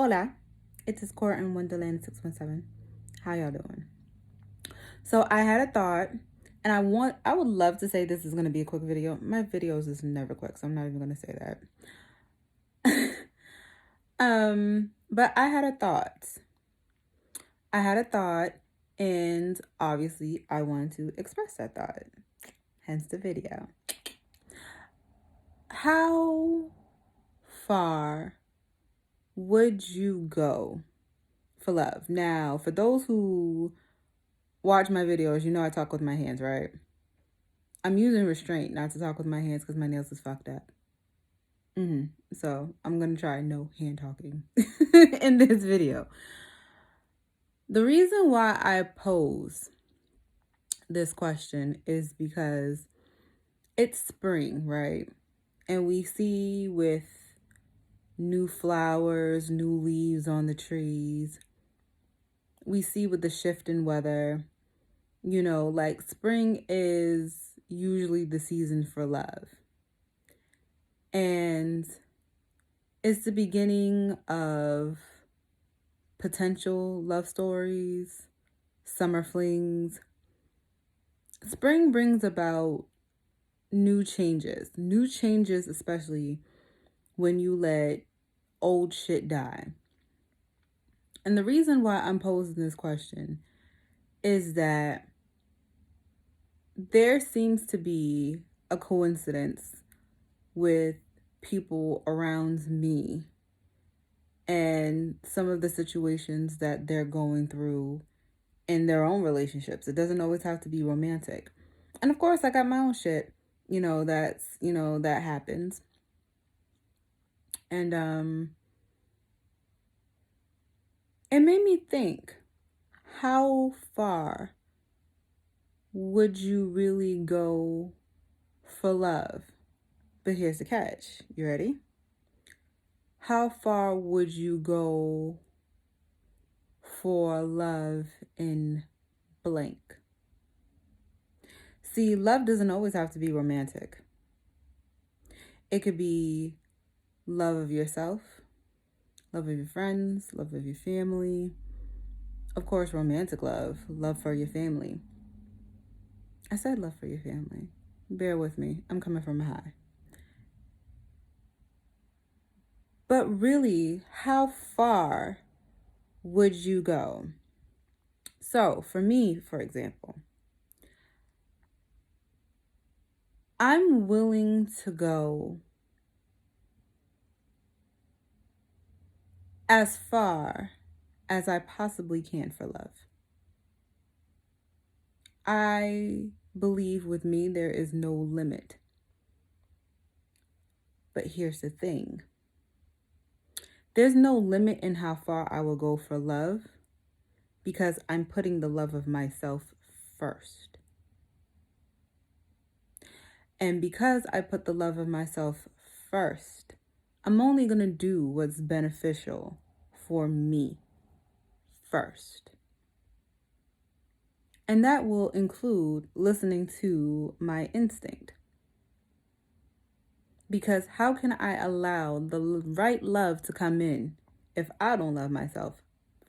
Hola, it is Cora in Wonderland 617. How y'all doing? So I had a thought, and I would love to say this is gonna be a quick video. My videos is never quick, so I'm not even gonna say that. But I had a thought. And obviously I wanted to express that thought. Hence the video. How far would you go for love? Now, for those who watch my videos, you know I talk with my hands, right? I'm using restraint not to talk with my hands because my nails is fucked up. So I'm going to try no hand talking in this video. The reason why I pose this question is because it's spring, right? And we see with new flowers, new leaves on the trees, we see with the shift in weather, like spring is usually the season for love. And it's the beginning of potential love stories, summer flings. Spring brings about new changes, especially when you let old shit die. And the reason why I'm posing this question is that there seems to be a coincidence with people around me and some of the situations that they're going through in their own relationships. It doesn't always have to be romantic. And of course, I got my own shit, that happens. And it made me think, how far would you really go for love? But here's the catch. You ready? How far would you go for love in blank? See, love doesn't always have to be romantic. It could be love of yourself, love of your friends, love of your family. Of course, romantic love for your family. I said love for your family. Bear with me. I'm coming from a high. But really, how far would you go? So, for me, for example, I'm willing to go as far as I possibly can for love. I believe with me there is no limit. But here's the thing. There's no limit in how far I will go for love because I'm putting the love of myself first. And because I put the love of myself first, I'm only going to do what's beneficial for me first. And that will include listening to my instinct. Because how can I allow the right love to come in if I don't love myself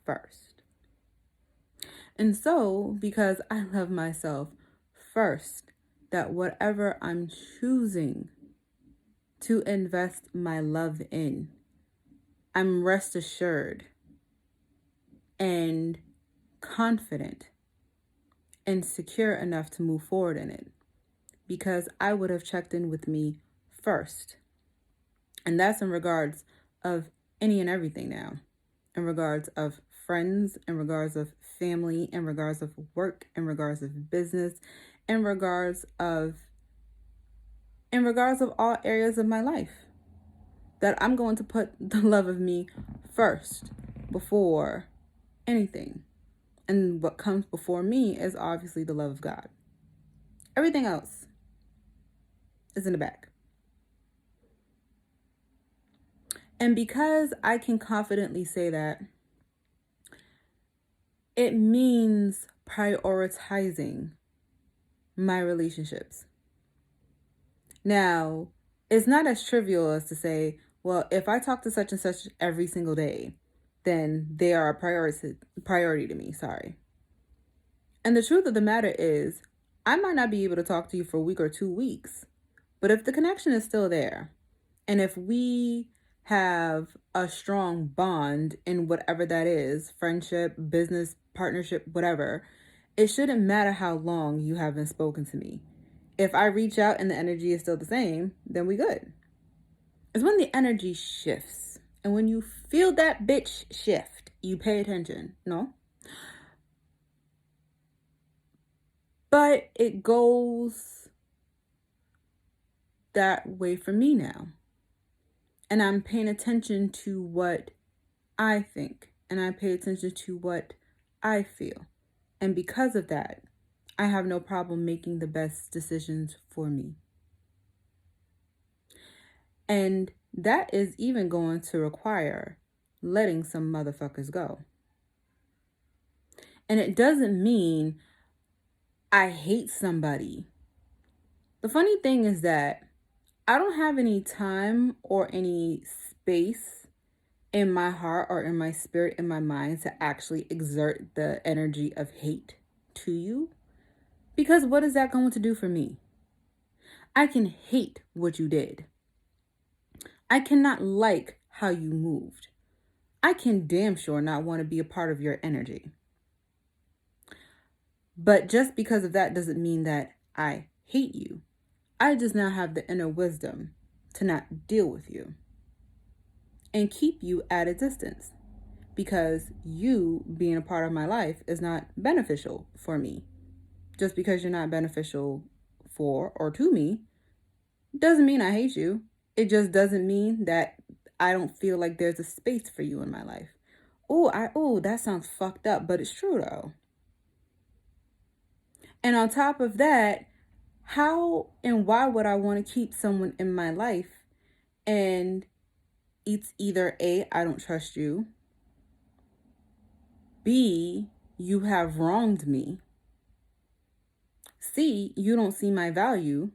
first? And so, because I love myself first, that whatever I'm choosing to invest my love in, I'm rest assured and confident and secure enough to move forward in it because I would have checked in with me first. And that's in regards of any and everything now, in regards of friends, in regards of family, in regards of work, in regards of business, in regards of all areas of my life. That I'm going to put the love of me first before anything. And what comes before me is obviously the love of God. Everything else is in the back. And because I can confidently say that, it means prioritizing my relationships. Now, it's not as trivial as to say, well, if I talk to such and such every single day, then they are a priority to me, sorry. And the truth of the matter is, I might not be able to talk to you for a week or 2 weeks, but if the connection is still there, and if we have a strong bond in whatever that is, friendship, business, partnership, whatever, it shouldn't matter how long you haven't spoken to me. If I reach out and the energy is still the same, then we good. It's when the energy shifts. And when you feel that bitch shift, you pay attention, no? But it goes that way for me now. And I'm paying attention to what I think. And I pay attention to what I feel. And because of that, I have no problem making the best decisions for me. And that is even going to require letting some motherfuckers go. And it doesn't mean I hate somebody. The funny thing is that I don't have any time or any space in my heart or in my spirit, in my mind, to actually exert the energy of hate to you. Because what is that going to do for me? I can hate what you did. I cannot like how you moved. I can damn sure not want to be a part of your energy. But just because of that doesn't mean that I hate you. I just now have the inner wisdom to not deal with you and keep you at a distance, because you being a part of my life is not beneficial for me. Just because you're not beneficial for or to me doesn't mean I hate you. It just doesn't mean that I don't feel like there's a space for you in my life. Oh, that sounds fucked up, but it's true though. And on top of that, how and why would I want to keep someone in my life and it's either A, I don't trust you, B, you have wronged me, C, you don't see my value,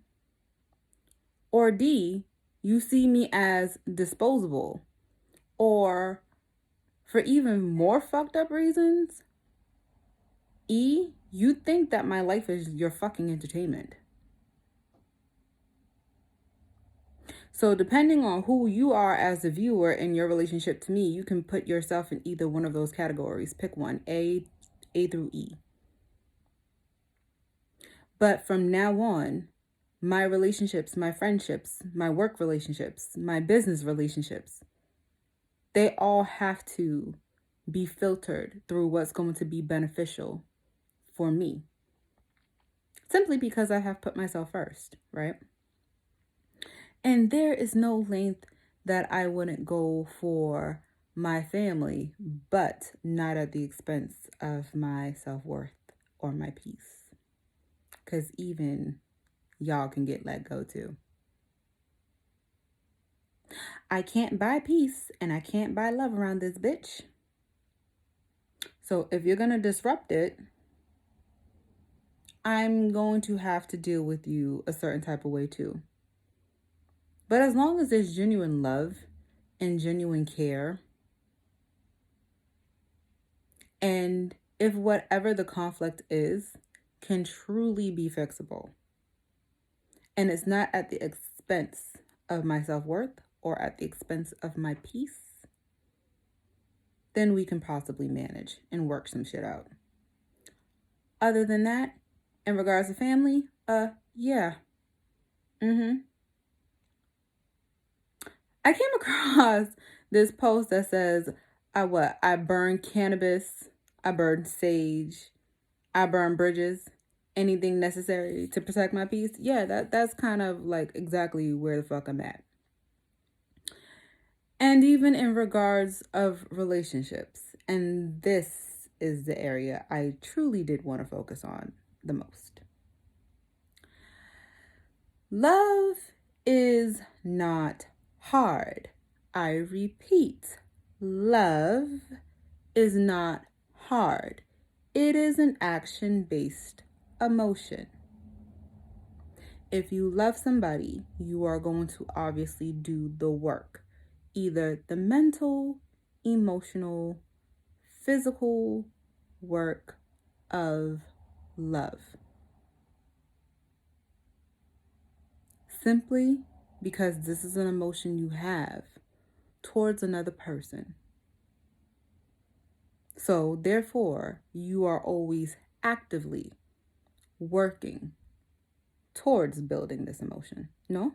or D, you see me as disposable, or for even more fucked up reasons, E, you think that my life is your fucking entertainment. So depending on who you are as a viewer in your relationship to me, you can put yourself in either one of those categories. Pick one, A through E. But from now on, my relationships, my friendships, my work relationships, my business relationships, they all have to be filtered through what's going to be beneficial for me. Simply because I have put myself first, right? And there is no length that I wouldn't go for my family, but not at the expense of my self-worth or my peace. Because even y'all can get let go too. I can't buy peace and I can't buy love around this bitch. So if you're going to disrupt it, I'm going to have to deal with you a certain type of way too. But as long as there's genuine love and genuine care, and if whatever the conflict is can truly be fixable, and it's not at the expense of my self-worth or at the expense of my peace, then we can possibly manage and work some shit out. Other than that, in regards to family, yeah. I came across this post that says, I burn cannabis, I burn sage, I burn bridges, anything necessary to protect my peace. Yeah, that's kind of like exactly where the fuck I'm at. And even in regards of relationships, and this is the area I truly did want to focus on the most. Love is not hard. I repeat, love is not hard. It is an action-based emotion. If you love somebody, you are going to obviously do the work, either the mental, emotional, physical work of love. Simply because this is an emotion you have towards another person. So, therefore, you are always actively working towards building this emotion. No?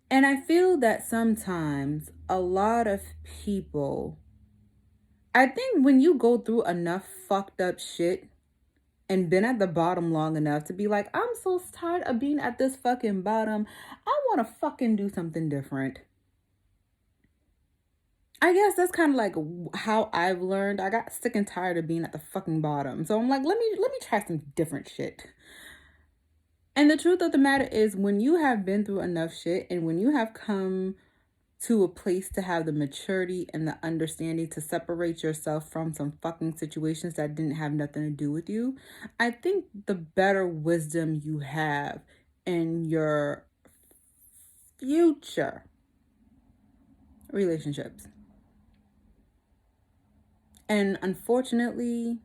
And I feel that sometimes a lot of people, I think when you go through enough fucked up shit and been at the bottom long enough to be like, I'm so tired of being at this fucking bottom, I want to fucking do something different. I guess that's kind of like how I've learned. I got sick and tired of being at the fucking bottom. So I'm like, let me try some different shit. And the truth of the matter is, when you have been through enough shit and when you have come to a place to have the maturity and the understanding to separate yourself from some fucking situations that didn't have nothing to do with you, I think the better wisdom you have in your future relationships. And unfortunately,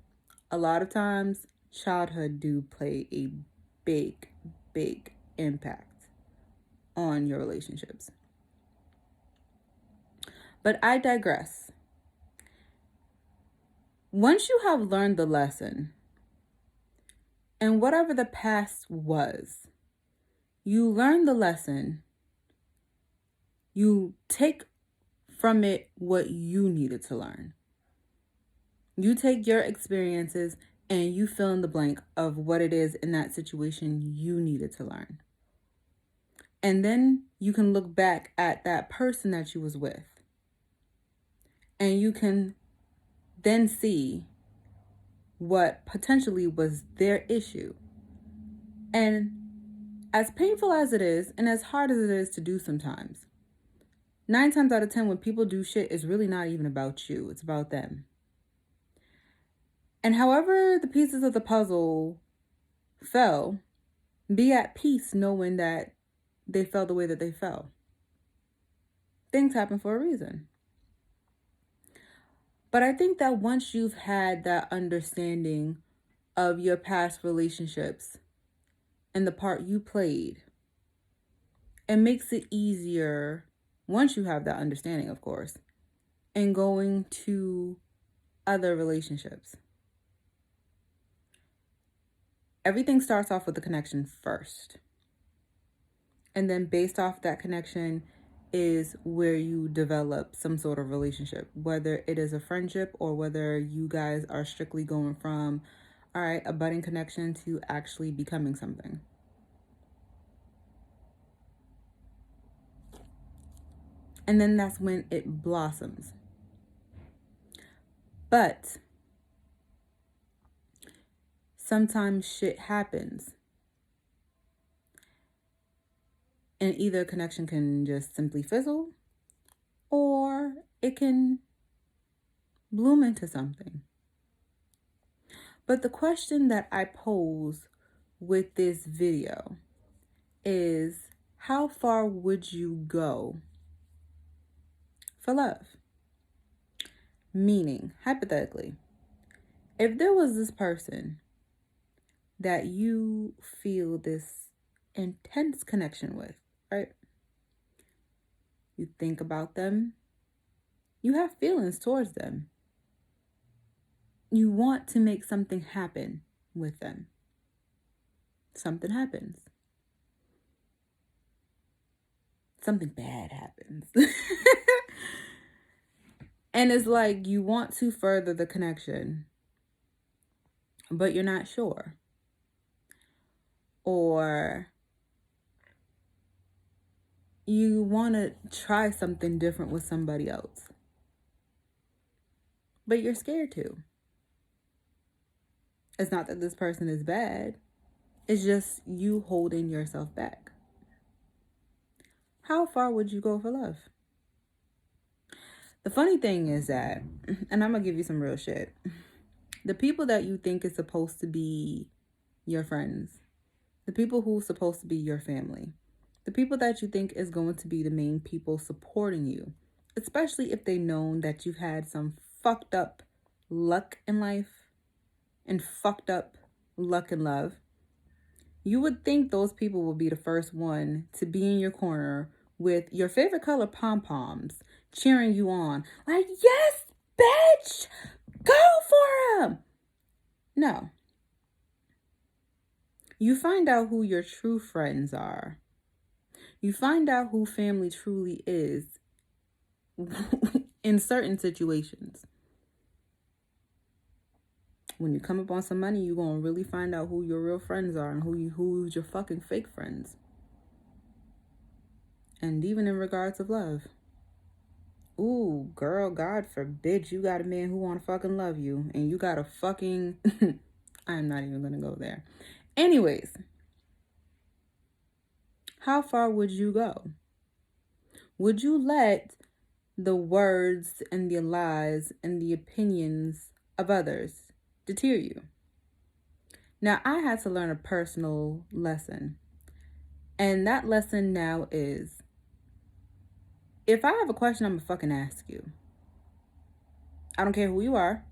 a lot of times childhood do play a big, big impact on your relationships. But I digress. Once you have learned the lesson, and whatever the past was, you learn the lesson, you take from it what you needed to learn. You take your experiences and you fill in the blank of what it is in that situation you needed to learn. And then you can look back at that person that you was with. And you can then see what potentially was their issue. And as painful as it is, and as hard as it is to do sometimes, 9 times out of 10, when people do shit, it's really not even about you. It's about them. And however the pieces of the puzzle fell, be at peace knowing that they fell the way that they fell. Things happen for a reason. But I think that once you've had that understanding of your past relationships and the part you played, it makes it easier, once you have that understanding, of course, in going to other relationships. Everything starts off with a connection first. And then based off that connection is where you develop some sort of relationship, whether it is a friendship or whether you guys are strictly going from, all right, a budding connection to actually becoming something. And then that's when it blossoms. But sometimes shit happens. And either a connection can just simply fizzle or it can bloom into something. But the question that I pose with this video is, how far would you go for love? Meaning, hypothetically, if there was this person that you feel this intense connection with, right? You think about them. You have feelings towards them. You want to make something happen with them. Something happens. Something bad happens. And it's like you want to further the connection, but you're not sure. Or you want to try something different with somebody else, but you're scared to. It's not that this person is bad. It's just you holding yourself back. How far would you go for love? The funny thing is that, and I'm going to give you some real shit, the people that you think is supposed to be your friends, the people who's supposed to be your family, The people that you think is going to be the main people supporting you, especially if they known that you've had some fucked up luck in life and fucked up luck in love. You would think those people would be the first one to be in your corner with your favorite color pom-poms, cheering you on. Like, yes, bitch, go for him. No. You find out who your true friends are. You find out who family truly is in certain situations. When you come up on some money, you're going to really find out who your real friends are and who's your fucking fake friends. And even in regards of love. Ooh, girl, God forbid you got a man who want to fucking love you and you got a fucking... I'm not even going to go there. Anyways, how far would you go? Would you let the words and the lies and the opinions of others deter you? Now, I had to learn a personal lesson. And that lesson now is, if I have a question, I'm going to fucking ask you. I don't care who you are.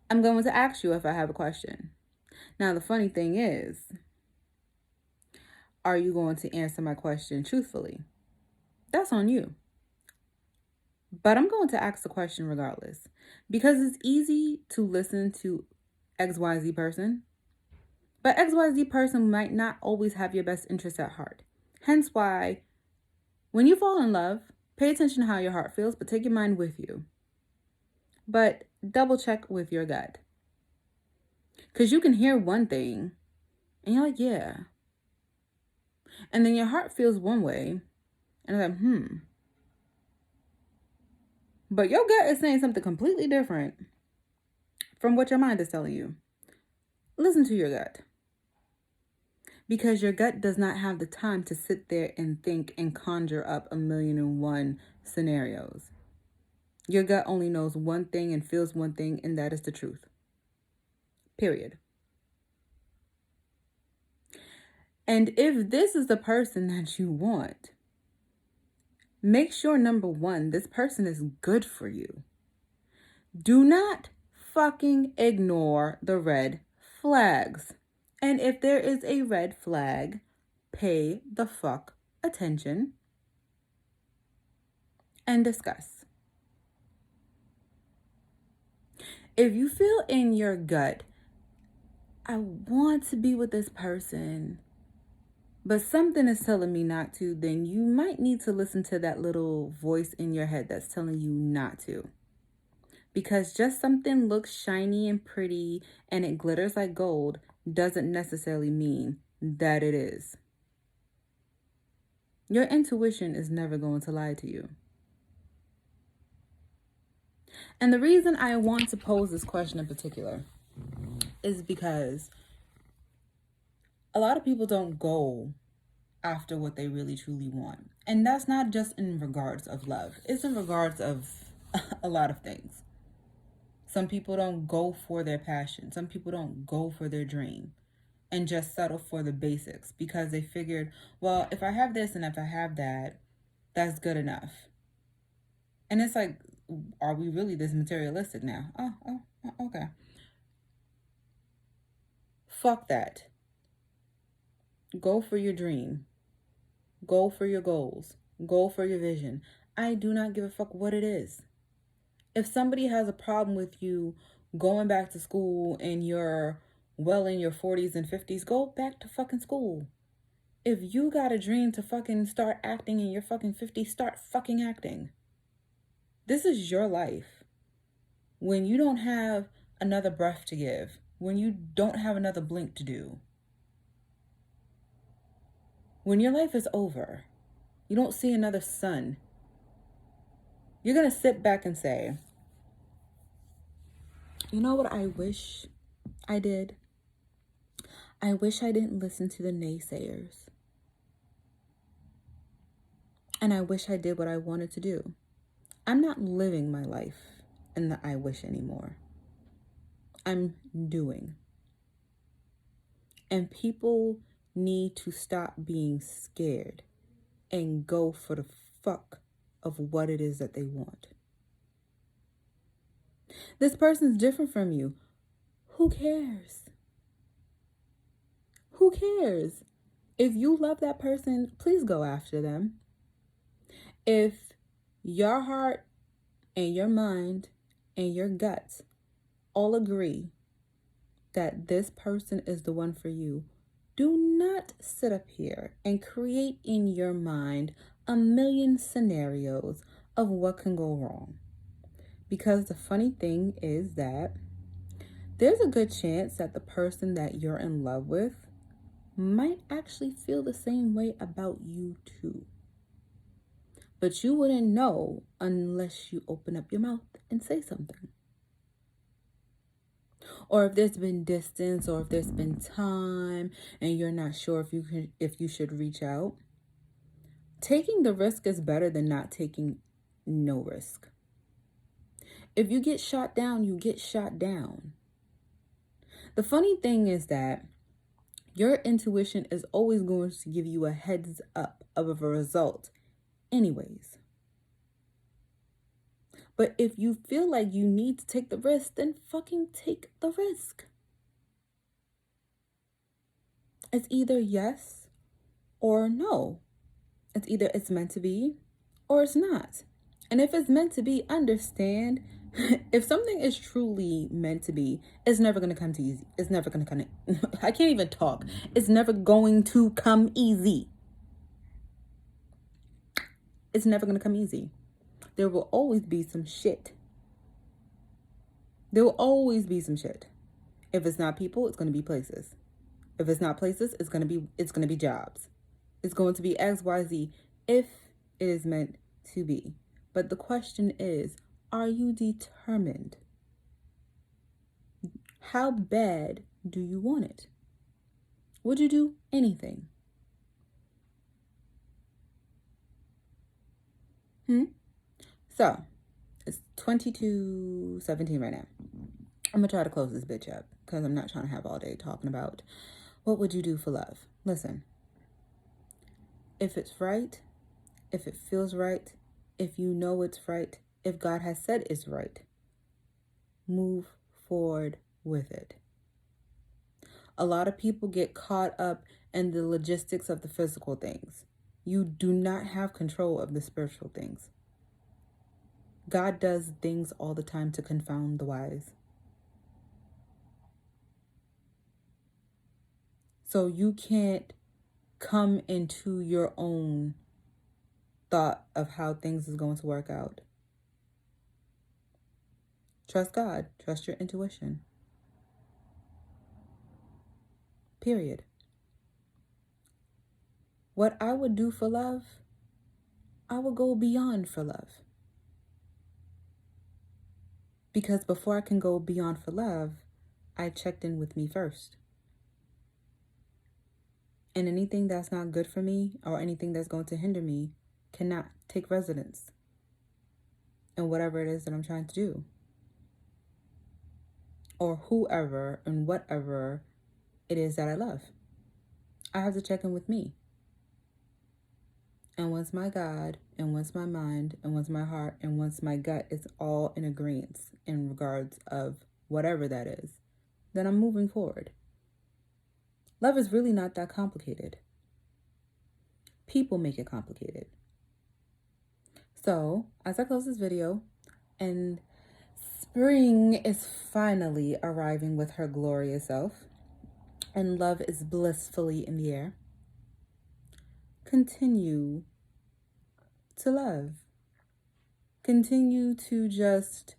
I'm going to ask you if I have a question. Now, the funny thing is, are you going to answer my question truthfully? That's on you. But I'm going to ask the question regardless. Because it's easy to listen to XYZ person. But XYZ person might not always have your best interest at heart. Hence why, when you fall in love, pay attention to how your heart feels, but take your mind with you. But double check with your gut. Because you can hear one thing, and you're like, yeah. And then your heart feels one way, and it's like, But your gut is saying something completely different from what your mind is telling you. Listen to your gut. Because your gut does not have the time to sit there and think and conjure up 1,000,001 scenarios. Your gut only knows one thing and feels one thing, and that is the truth. Period. And if this is the person that you want, make sure, number one, this person is good for you. Do not fucking ignore the red flags. And if there is a red flag, pay the fuck attention and discuss. If you feel in your gut, I want to be with this person, but something is telling me not to, then you might need to listen to that little voice in your head that's telling you not to. Because just something looks shiny and pretty and it glitters like gold doesn't necessarily mean that it is. Your intuition is never going to lie to you. And the reason I want to pose this question in particular is because a lot of people don't go after what they really truly want. And that's not just in regards of love. It's in regards of a lot of things. Some people don't go for their passion. Some people don't go for their dream and just settle for the basics because they figured, well, if I have this and if I have that, that's good enough. And it's like, are we really this materialistic now? Oh, okay. Fuck that. Go for your dream. Go for your goals. Go for your vision. I do not give a fuck what it is. If somebody has a problem with you going back to school and you're well in your 40s and 50s, go back to fucking school. If you got a dream to fucking start acting in your fucking 50s, start fucking acting. This is your life. When you don't have another breath to give, when you don't have another blink to do, when your life is over, you don't see another sun, you're going to sit back and say, you know what I wish I did? I wish I didn't listen to the naysayers. And I wish I did what I wanted to do. I'm not living my life in the I wish anymore. I'm doing. And people need to stop being scared and go for the fuck of what it is that they want. This person's different from you. Who cares? Who cares? If you love that person, please go after them. If your heart and your mind and your guts all agree that this person is the one for you, do not sit up here and create in your mind a million scenarios of what can go wrong. Because the funny thing is that there's a good chance that the person that you're in love with might actually feel the same way about you too. But you wouldn't know unless you open up your mouth and say something. Or if there's been distance, or if there's been time and you're not sure if you should reach out. Taking the risk is better than not taking no risk. If you get shot down, you get shot down. The funny thing is that your intuition is always going to give you a heads up of a result anyways. But if you feel like you need to take the risk, then fucking take the risk. It's either yes or no. It's either it's meant to be or it's not. And if it's meant to be, understand, if something is truly meant to be, it's never going to come too easy. It's never going to come, I can't even talk. It's never going to come easy. It's never going to come easy. There will always be some shit. There will always be some shit. If it's not people, it's going to be places. If it's not places, it's going to be jobs. It's going to be XYZ if it is meant to be. But the question is, are you determined? How bad do you want it? Would you do anything? So, it's 22:17 right now. I'm going to try to close this bitch up because I'm not trying to have all day talking about what would you do for love. Listen, if it's right, if it feels right, if you know it's right, if God has said it's right, move forward with it. A lot of people get caught up in the logistics of the physical things. You do not have control of the spiritual things. God does things all the time to confound the wise. So you can't come into your own thought of how things is going to work out. Trust God. Trust your intuition. Period. What I would do for love, I would go beyond for love. Because before I can go beyond for love, I checked in with me first. And anything that's not good for me or anything that's going to hinder me cannot take residence in whatever it is that I'm trying to do. Or whoever and whatever it is that I love. I have to check in with me. And once my God, and once my mind, and once my heart, and once my gut is all in agreement in regards of whatever that is, then I'm moving forward. Love is really not that complicated. People make it complicated. So, as I close this video, and spring is finally arriving with her glorious self, and love is blissfully in the air, continue to love. Continue to just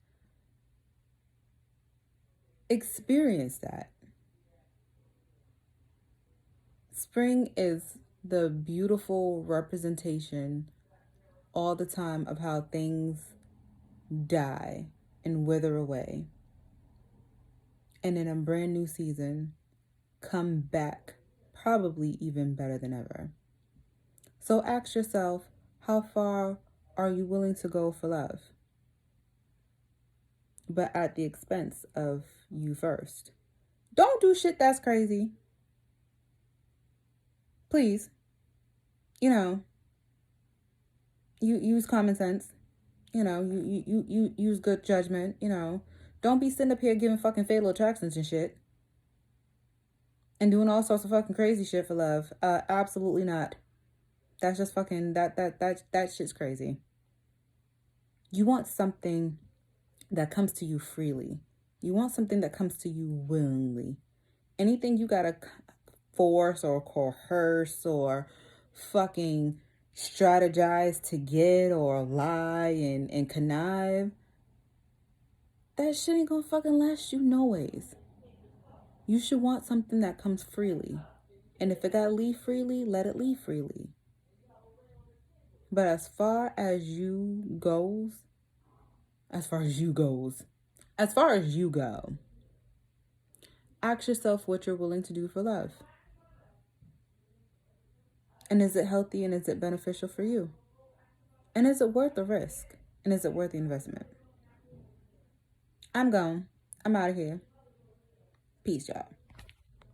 experience that. Spring is the beautiful representation all the time of how things die and wither away. And in a brand new season, come back probably even better than ever. So ask yourself, how far are you willing to go for love? But at the expense of you first. Don't do shit that's crazy. Please. You use common sense. You use good judgment. Don't be sitting up here giving fucking fatal attractions and shit and doing all sorts of fucking crazy shit for love. Absolutely not. That's just fucking that shit's crazy. You want something that comes to you freely. You want something that comes to you willingly. Anything you gotta force or coerce or fucking strategize to get or lie and connive, that shit ain't gonna fucking last you no ways. You should want something that comes freely. And if it gotta leave freely, let it leave freely. But as far as you go, ask yourself what you're willing to do for love. And is it healthy and is it beneficial for you? And is it worth the risk? And is it worth the investment? I'm gone. I'm out of here. Peace, y'all.